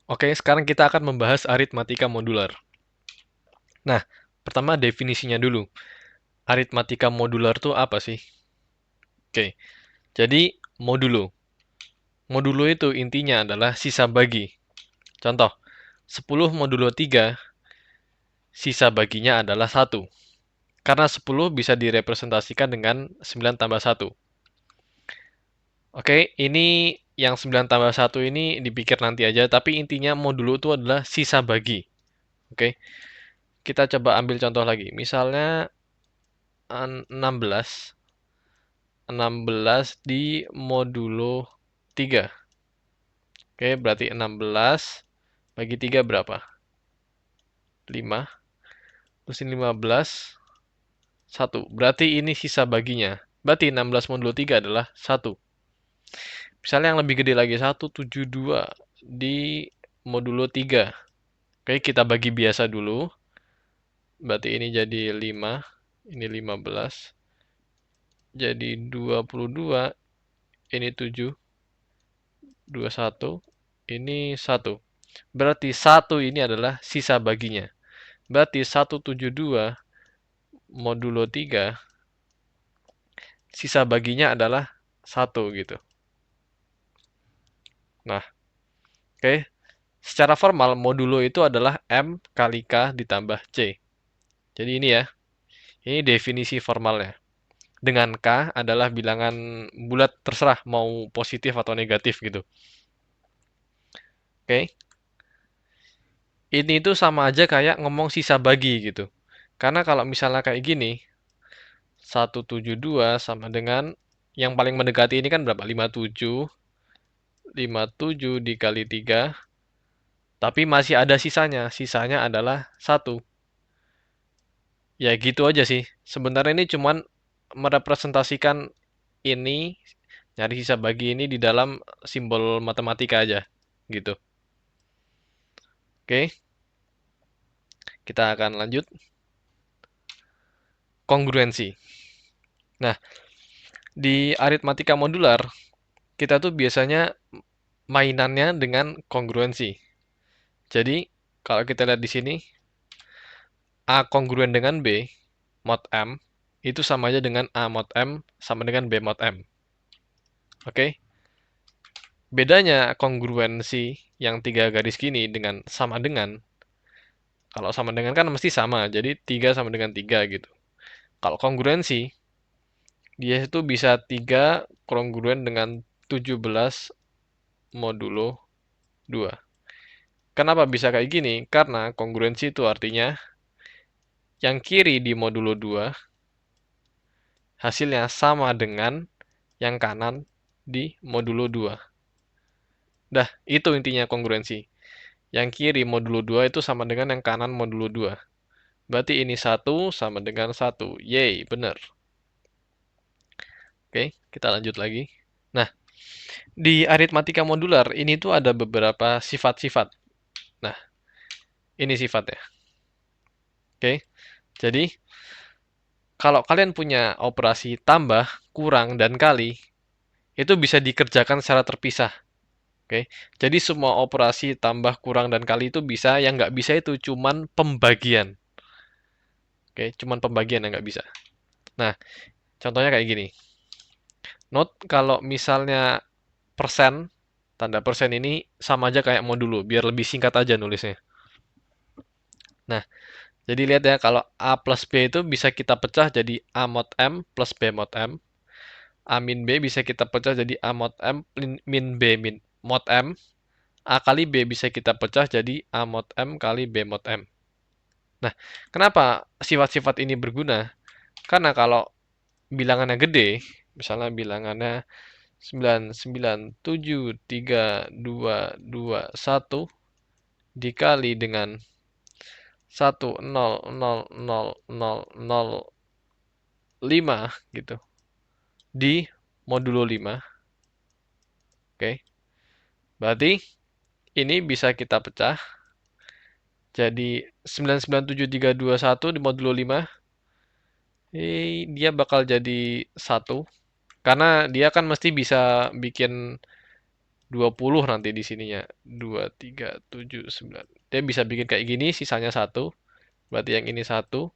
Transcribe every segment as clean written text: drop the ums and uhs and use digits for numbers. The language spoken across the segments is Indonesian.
Oke, sekarang kita akan membahas aritmatika modular. Nah, pertama definisinya dulu. Aritmatika modular itu apa sih? Oke, jadi modulo. Modulo itu intinya adalah sisa bagi. Contoh, 10 modulo 3, sisa baginya adalah 1. Karena 10 bisa direpresentasikan dengan 9 tambah 1. Oke, ini yang 9 tambah 1 ini dipikir nanti aja, tapi intinya modulo itu adalah sisa bagi. Oke, kita coba ambil contoh lagi. Misalnya 16. 16 di modulo 3. Oke, berarti 16 bagi 3 berapa? 5. Terus ini 15, 1. Berarti ini sisa baginya. Berarti 16 modulo 3 adalah 1. Misalnya yang lebih gede lagi, 172 di modulo 3. Oke, kita bagi biasa dulu. Berarti ini jadi 5, ini 15. Jadi 22, ini 7, 21, ini 1. Berarti 1 ini adalah sisa baginya. Berarti 172 modulo 3, sisa baginya adalah 1 gitu. Nah, oke. Secara formal, modulo itu adalah M kali K ditambah C. Jadi ini ya, ini definisi formalnya. Dengan K adalah bilangan bulat terserah mau positif atau negatif gitu. Oke. Ini tuh sama aja kayak ngomong sisa bagi gitu. Karena kalau misalnya kayak gini, 172 sama dengan yang paling mendekati ini kan berapa? 57. 57 dikali 3. Tapi masih ada sisanya. Sisanya adalah 1. Ya gitu aja sih. Sebenarnya ini cuman merepresentasikan ini, nyari sisa bagi ini di dalam simbol matematika aja. Gitu. Oke, kita akan lanjut. Kongruensi. Nah, di aritmatika modular, kita tuh biasanya mainannya dengan kongruensi. Jadi, kalau kita lihat di sini, A kongruen dengan B, mod M, itu sama aja dengan A mod M sama dengan B mod M. Oke? Bedanya kongruensi yang 3 garis gini dengan sama dengan, kalau sama dengan kan mesti sama, jadi 3 sama dengan 3 gitu. Kalau kongruensi, dia itu bisa 3 kongruen dengan 17 modulo 2. Kenapa bisa kayak gini? Karena kongruensi itu artinya yang kiri di modulo 2 hasilnya sama dengan yang kanan di modulo 2. Dah, itu intinya kongruensi. Yang kiri modulo 2 itu sama dengan yang kanan modulo 2. Berarti ini 1 sama dengan 1. Yeay, benar. Oke, kita lanjut lagi. Nah, di aritmatika modular ini tuh ada beberapa sifat-sifat. Nah, ini sifatnya. Oke, jadi kalau kalian punya operasi tambah, kurang, dan kali, itu bisa dikerjakan secara terpisah. Oke, jadi semua operasi tambah, kurang, dan kali itu bisa. Yang nggak bisa itu cuman pembagian. Oke, cuman pembagian yang nggak bisa. Nah, contohnya kayak gini. Note kalau misalnya persen, tanda persen ini sama aja kayak modulo, biar lebih singkat aja nulisnya. Nah, jadi lihat ya, kalau A plus B itu bisa kita pecah jadi A mod M plus B mod M. A min B bisa kita pecah jadi A mod M min B min mod M. A kali B bisa kita pecah jadi A mod M kali B mod M. Nah, kenapa sifat-sifat ini berguna? Karena kalau bilangannya gede, misalnya bilangannya 9973221 dikali dengan 1,0000005 gitu di modulo 5. Oke. Berarti ini bisa kita pecah jadi 9973221 di modulo 5. Dia bakal jadi 1 karena dia kan mesti bisa bikin 20 nanti di sininya. 2, 3, 7, 9. Dia bisa bikin kayak gini, sisanya 1. Berarti yang ini 1.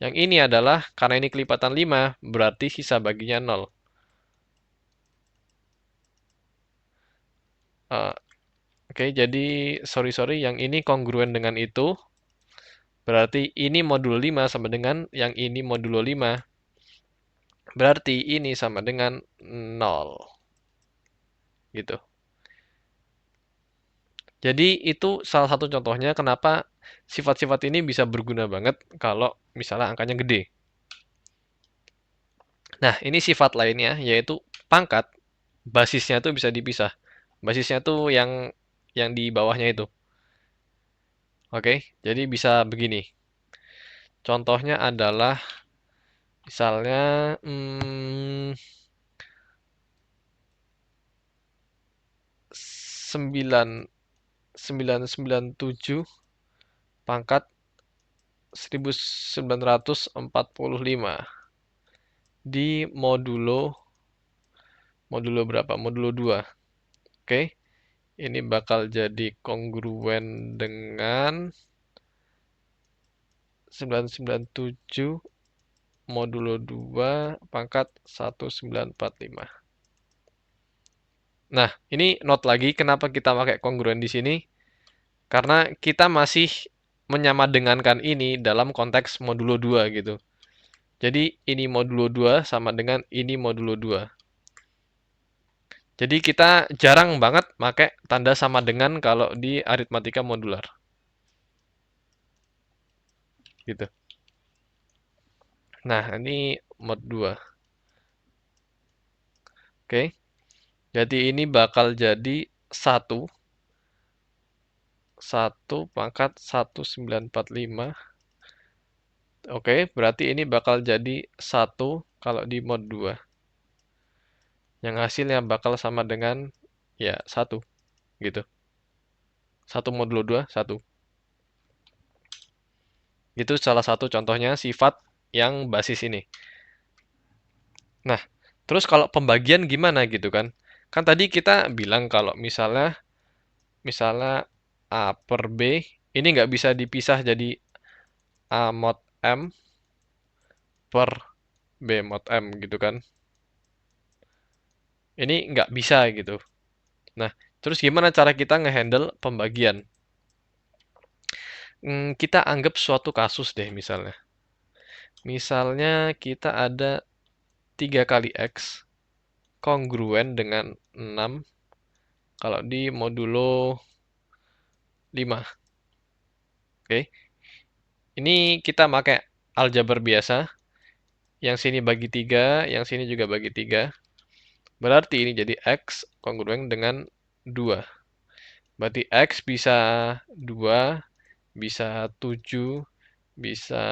Yang ini adalah, karena ini kelipatan 5, berarti sisa baginya 0. Oke, jadi sorry, yang ini kongruen dengan itu. Berarti ini modulo 5 sama dengan yang ini modulo 5. Berarti ini sama dengan 0. Gitu. Jadi itu salah satu contohnya kenapa sifat-sifat ini bisa berguna banget kalau misalnya angkanya gede. Nah, ini sifat lainnya yaitu pangkat. Basisnya tuh bisa dipisah. Basisnya tuh yang di bawahnya itu. Oke, jadi bisa begini. Contohnya adalah misalnya 997 pangkat 1945 di modulo berapa? Modulo 2. Oke. Ini bakal jadi kongruen dengan 997 modulo 2 pangkat 1945. Nah, ini note lagi kenapa kita pakai kongruen di sini. Karena kita masih menyamadengankan ini dalam konteks modulo 2 gitu. Jadi ini modulo 2 sama dengan ini modulo 2. Jadi kita jarang banget pakai tanda sama dengan kalau di aritmatika modular. Gitu. Nah, ini mod 2. Oke. Jadi ini bakal jadi 1 pangkat 1945. Oke, berarti ini bakal jadi 1 kalau di mod 2. Yang hasilnya bakal sama dengan ya 1 gitu. 1 modulo 2, 1. Itu salah satu contohnya sifat yang basis ini. Nah, terus kalau pembagian gimana gitu kan? Kan tadi kita bilang kalau misalnya A per B ini nggak bisa dipisah jadi A mod M per B mod M gitu kan. Ini nggak bisa gitu. Nah, terus gimana cara kita ngehandle pembagian? Kita anggap suatu kasus deh misalnya. Misalnya kita ada 3 kali X kongruen dengan 6 kalau di modulo 5. Oke. Ini kita pakai aljabar biasa. Yang sini bagi 3, yang sini juga bagi 3. Berarti ini jadi X kongruen dengan 2. Berarti X bisa 2, bisa 7, bisa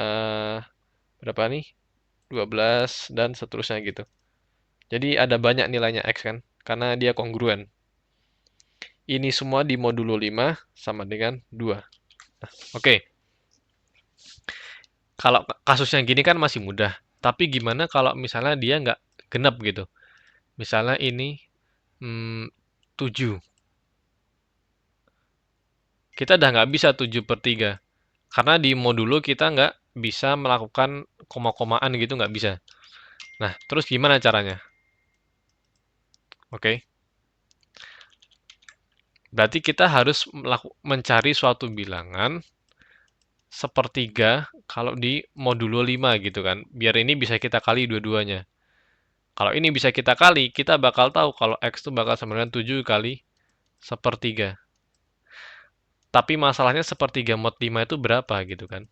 berapa nih? 12, dan seterusnya gitu. Jadi ada banyak nilainya X kan, karena dia kongruen. Ini semua di modulo 5 sama dengan 2. Oke, kalau kasusnya gini kan masih mudah. Tapi gimana kalau misalnya dia nggak genap gitu? Misalnya ini 7. Kita udah nggak bisa 7 per 3. Karena di modulo kita nggak bisa melakukan koma-komaan gitu, nggak bisa. Nah, terus gimana caranya? Oke. Berarti kita harus mencari suatu bilangan sepertiga kalau di modulo 5 gitu kan. Biar ini bisa kita kali dua-duanya. Kalau ini bisa kita kali, kita bakal tahu kalau X itu bakal sama dengan 7 kali sepertiga. Tapi masalahnya sepertiga mod 5 itu berapa gitu kan.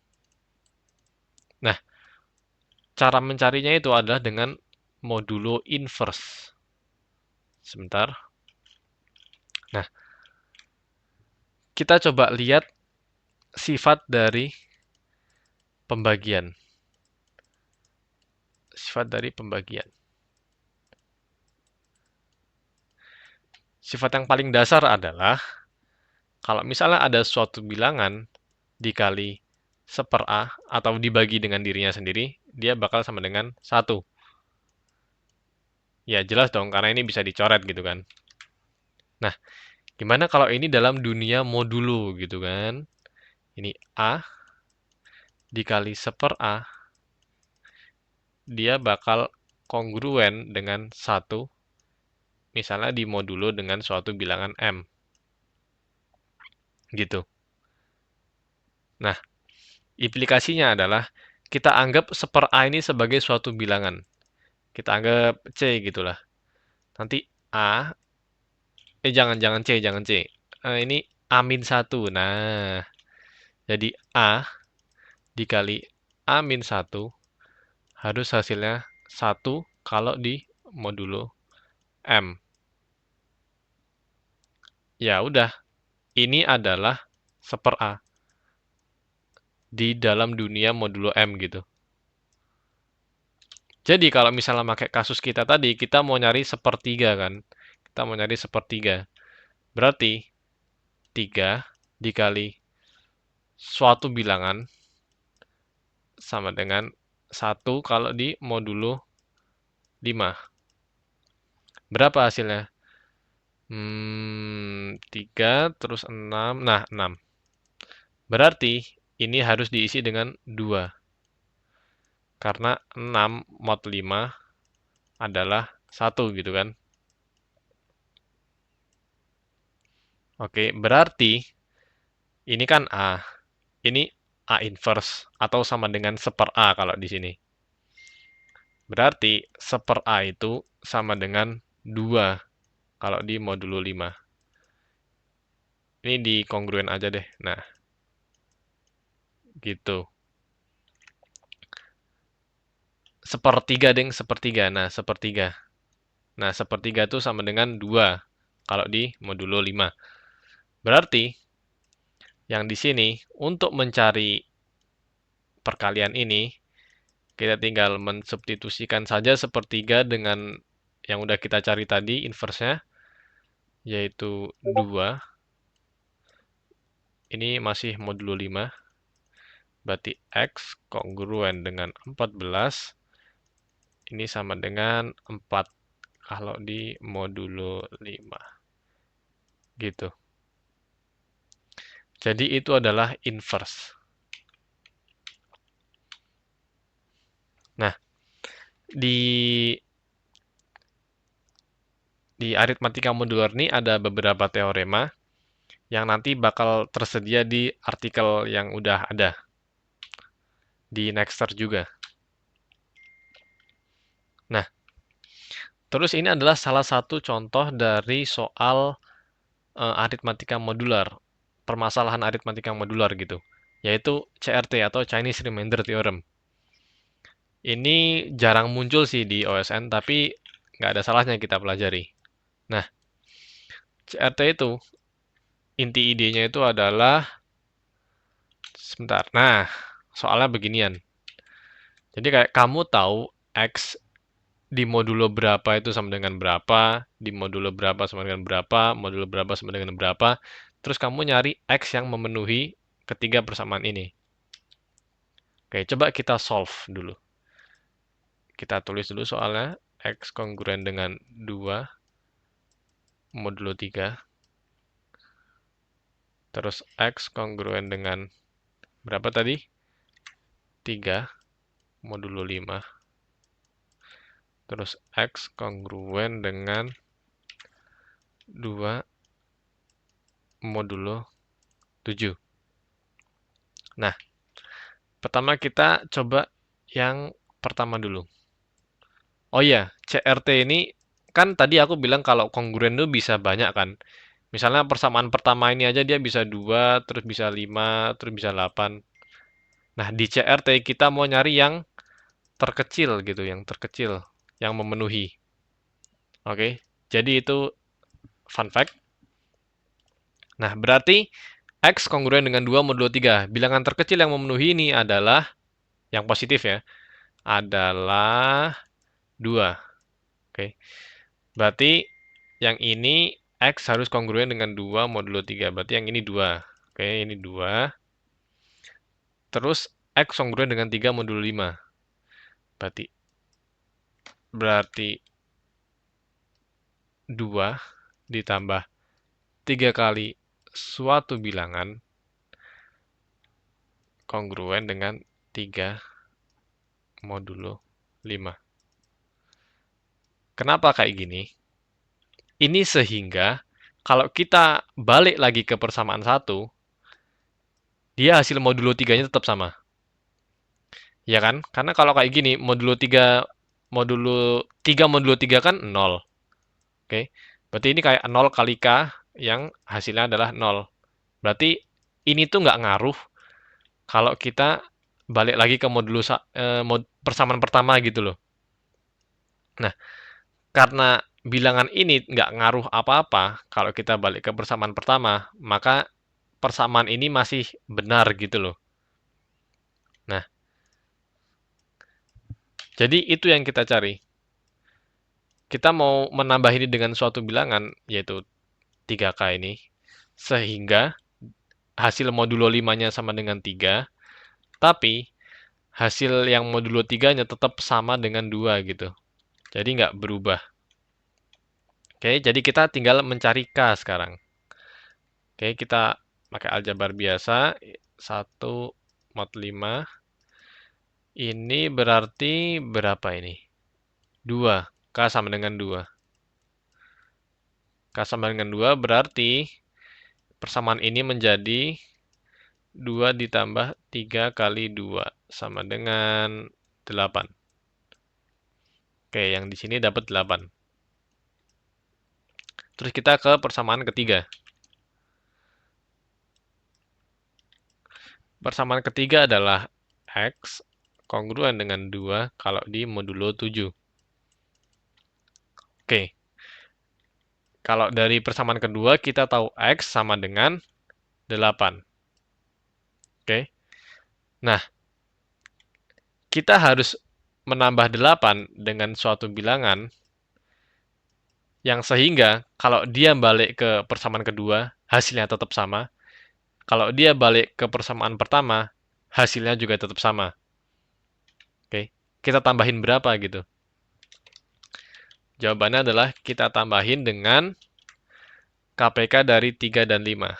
Nah, cara mencarinya itu adalah dengan modulo inverse. Sebentar. Nah, kita coba lihat sifat dari pembagian. Sifat dari pembagian. Sifat yang paling dasar adalah kalau misalnya ada suatu bilangan dikali seper A atau dibagi dengan dirinya sendiri, dia bakal sama dengan 1. Ya jelas dong, karena ini bisa dicoret gitu kan. Nah, gimana kalau ini dalam dunia modulo gitu kan? Ini A dikali 1/A, dia bakal kongruen dengan 1, misalnya di modulo dengan suatu bilangan M. Gitu. Nah, implikasinya adalah kita anggap 1/A ini sebagai suatu bilangan. Kita anggap C gitulah. Nanti A, jangan C, jangan C. Ini A-1. Nah, jadi A dikali A-1 harus hasilnya 1 kalau di modulo M. Ya udah, ini adalah 1/A di dalam dunia modulo M gitu. Jadi kalau misalnya pakai kasus kita tadi, kita mau nyari 1/3 kan. Kita mau nyari 1/3. Berarti 3 dikali suatu bilangan sama dengan 1 kalau di modulo 5. Berapa hasilnya? 3 terus 6. Nah, 6. Berarti ini harus diisi dengan 2. Karena 6 mod 5 adalah 1 gitu kan. Oke, berarti ini kan A. Ini A inverse atau sama dengan 1/A kalau di sini. Berarti 1/A itu sama dengan 2 kalau di modulo 5. Ini di kongruen aja deh. Nah, gitu. 1/3 deng, 1/3. Nah, 1/3. Nah, 1/3 itu sama dengan 2 kalau di modulo 5. Berarti yang di sini untuk mencari perkalian ini kita tinggal mensubstitusikan saja 1/3 dengan yang udah kita cari tadi inverse-nya yaitu 2. Ini masih modulo 5. Berarti X kongruen dengan 14. Ini sama dengan 4 kalau di modulo 5. Gitu. Jadi itu adalah inverse. Nah, di aritmatika modular ini ada beberapa teorema yang nanti bakal tersedia di artikel yang udah ada di Nexter juga. Nah, terus ini adalah salah satu contoh dari soal aritmatika modular, permasalahan aritmatika modular gitu, yaitu CRT atau Chinese Remainder Theorem. Ini jarang muncul sih di OSN, tapi nggak ada salahnya kita pelajari. Nah, CRT itu, inti idenya itu adalah, sebentar, nah, soalnya beginian. Jadi kayak kamu tahu X di modulo berapa itu sama dengan berapa, di modulo berapa sama dengan berapa, modulo berapa sama dengan berapa, terus kamu nyari X yang memenuhi ketiga persamaan ini. Oke, coba kita solve dulu. Kita tulis dulu soalnya, X kongruen dengan 2 modulo 3, terus X kongruen dengan berapa tadi? 3 modulo 5, terus X kongruen dengan 2 modulo 7. Nah, pertama kita coba yang pertama dulu. Oh iya, CRT ini kan tadi aku bilang kalau kongruen itu bisa banyak kan. Misalnya persamaan pertama ini aja dia bisa 2, terus bisa 5, terus bisa 8. Nah, di CRT kita mau nyari yang terkecil gitu, yang terkecil, yang memenuhi. Oke, jadi itu fun fact. Nah, berarti X kongruen dengan 2 modulo 3. Bilangan terkecil yang memenuhi ini adalah, yang positif ya, adalah 2. Oke, berarti yang ini X harus kongruen dengan 2 modulo 3. Berarti yang ini 2. Oke, ini 2. Terus X kongruen dengan 3 modulo 5. Berarti 2 ditambah 3 kali suatu bilangan kongruen dengan 3 modulo 5. Kenapa kayak gini? Ini sehingga kalau kita balik lagi ke persamaan 1, dia hasil modulo 3-nya tetap sama. Ya kan? Karena kalau kayak gini, modulo 3 kan 0. Oke. Berarti ini kayak 0 kali K yang hasilnya adalah 0. Berarti ini tuh nggak ngaruh kalau kita balik lagi ke persamaan pertama gitu loh. Nah, karena bilangan ini nggak ngaruh apa-apa kalau kita balik ke persamaan pertama, maka persamaan ini masih benar gitu loh. Nah, jadi itu yang kita cari. Kita mau menambah ini dengan suatu bilangan, yaitu 3K ini, sehingga hasil modulo 5-nya sama dengan 3, tapi hasil yang modulo 3-nya tetap sama dengan 2 gitu. Jadi nggak berubah. Oke, jadi kita tinggal mencari K sekarang. Oke, kita pakai aljabar biasa. 1 mod 5. Ini berarti berapa ini? 2. K sama dengan 2. K sama dengan 2 berarti persamaan ini menjadi 2 ditambah 3 kali 2 sama dengan 8. Oke, yang di sini dapat 8. Terus kita ke persamaan ketiga. Persamaan ketiga adalah X kongruen dengan 2 kalau di modulo 7. Oke. Kalau dari persamaan kedua, kita tahu X sama dengan 8. Oke. Nah, kita harus menambah 8 dengan suatu bilangan yang sehingga kalau dia balik ke persamaan kedua, hasilnya tetap sama. Kalau dia balik ke persamaan pertama, hasilnya juga tetap sama. Oke, kita tambahin berapa gitu? Jawabannya adalah kita tambahin dengan KPK dari 3 dan 5,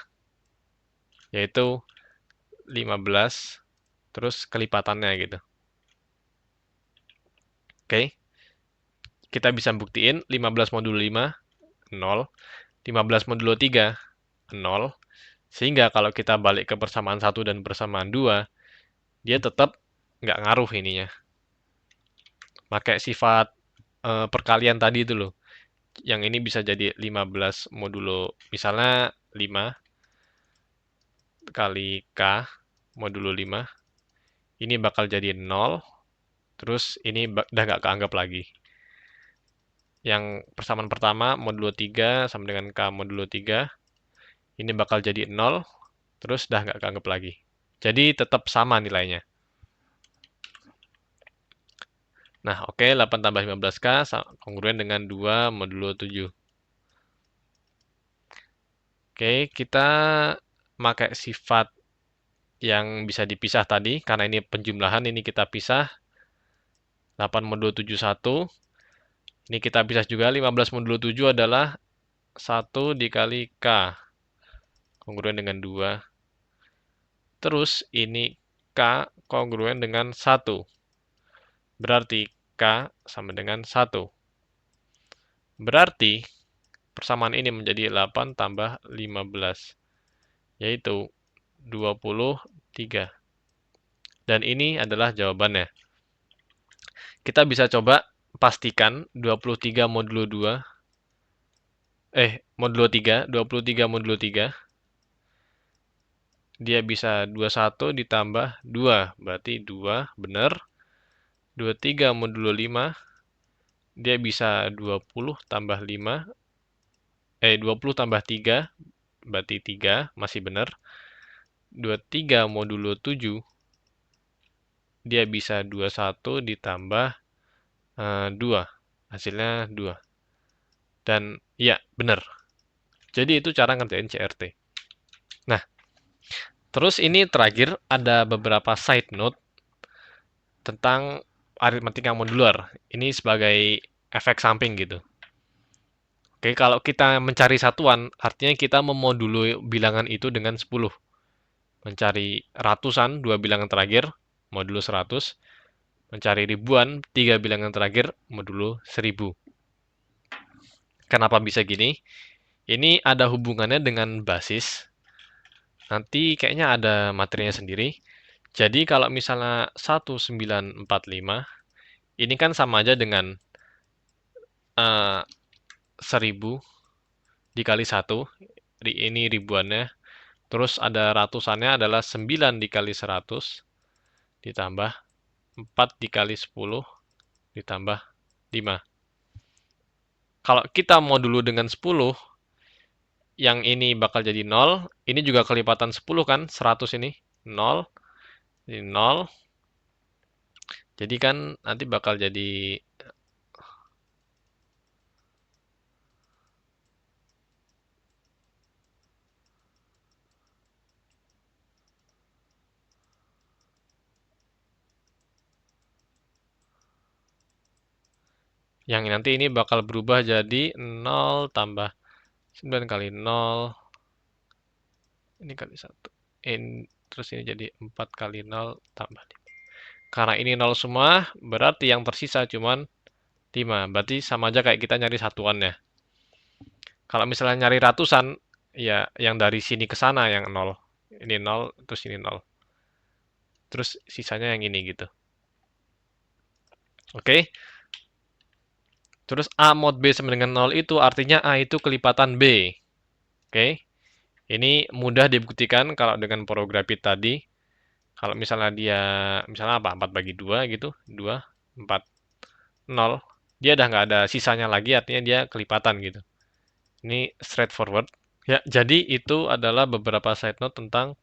yaitu 15, terus kelipatannya gitu. Oke, kita bisa buktiin 15 modulo 5, 0. 15 modulo 3, 0. Sehingga kalau kita balik ke persamaan 1 dan persamaan 2, dia tetap nggak ngaruh ininya. Pakai sifat perkalian tadi itu loh. Yang ini bisa jadi 15 modulo, misalnya 5 kali K modulo 5. Ini bakal jadi 0, terus ini udah nggak keanggap lagi. Yang persamaan pertama, modulo 3 sama dengan K modulo 3, ini bakal jadi 0, terus udah nggak keanggap lagi. Jadi tetap sama nilainya. Nah, oke, 8 tambah 15K kongruen dengan 2 modulo 7. Oke, kita pakai sifat yang bisa dipisah tadi, karena ini penjumlahan, ini kita pisah. 8 modulo 7, 1. Ini kita pisah juga, 15 modulo 7 adalah 1 dikali K, kongruen dengan 2. Terus ini K kongruen dengan 1. Berarti K sama dengan 1. Berarti persamaan ini menjadi 8 tambah 15, yaitu 23. Dan ini adalah jawabannya. Kita bisa coba pastikan 23 modulo 2, modulo 3, 23 modulo 3. Dia bisa 21 ditambah 2, berarti 2, benar. 23 modulo 5, dia bisa 20 tambah 5, 20 tambah 3, berarti 3, masih benar. 23 modulo 7, dia bisa 21 ditambah 2, hasilnya 2. Dan ya, benar. Jadi itu cara ngerjain CRT. Nah, terus ini terakhir ada beberapa side note tentang aritmatika modular. Ini sebagai efek samping gitu. Oke, kalau kita mencari satuan, artinya kita memodulo bilangan itu dengan 10. Mencari ratusan, dua bilangan terakhir, modulo 100. Mencari ribuan, tiga bilangan terakhir, modulo 1000. Kenapa bisa gini? Ini ada hubungannya dengan basis. Nanti kayaknya ada materinya sendiri. Jadi kalau misalnya 1945, ini kan sama aja dengan 1000 dikali 1. Ini ribuannya. Terus ada ratusannya adalah 9 dikali 100 ditambah 4 dikali 10 ditambah 5. Kalau kita mau dulu dengan 10, yang ini bakal jadi 0, ini juga kelipatan 10 kan, 100 ini, 0, ini 0, jadi kan nanti bakal jadi yang nanti ini bakal berubah jadi 0 tambah 9 kali 0, ini kali 1, terus ini jadi 4 kali 0 tambah 5. Karena ini 0 semua, berarti yang tersisa cuman 5. Berarti sama aja kayak kita nyari satuannya. Kalau misalnya nyari ratusan, ya yang dari sini ke sana yang 0. Ini 0, terus ini 0. Terus sisanya yang ini gitu. Oke. Terus A mod B sama dengan 0 itu artinya A itu kelipatan B. Oke. Ini mudah dibuktikan kalau dengan porografit tadi. Kalau misalnya dia, misalnya apa, 4 bagi 2 gitu. 2, 4, 0. Dia udah nggak ada sisanya lagi, artinya dia kelipatan gitu. Ini straightforward. Ya, jadi itu adalah beberapa side note tentang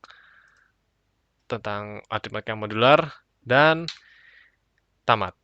aritmatika modular dan tamat.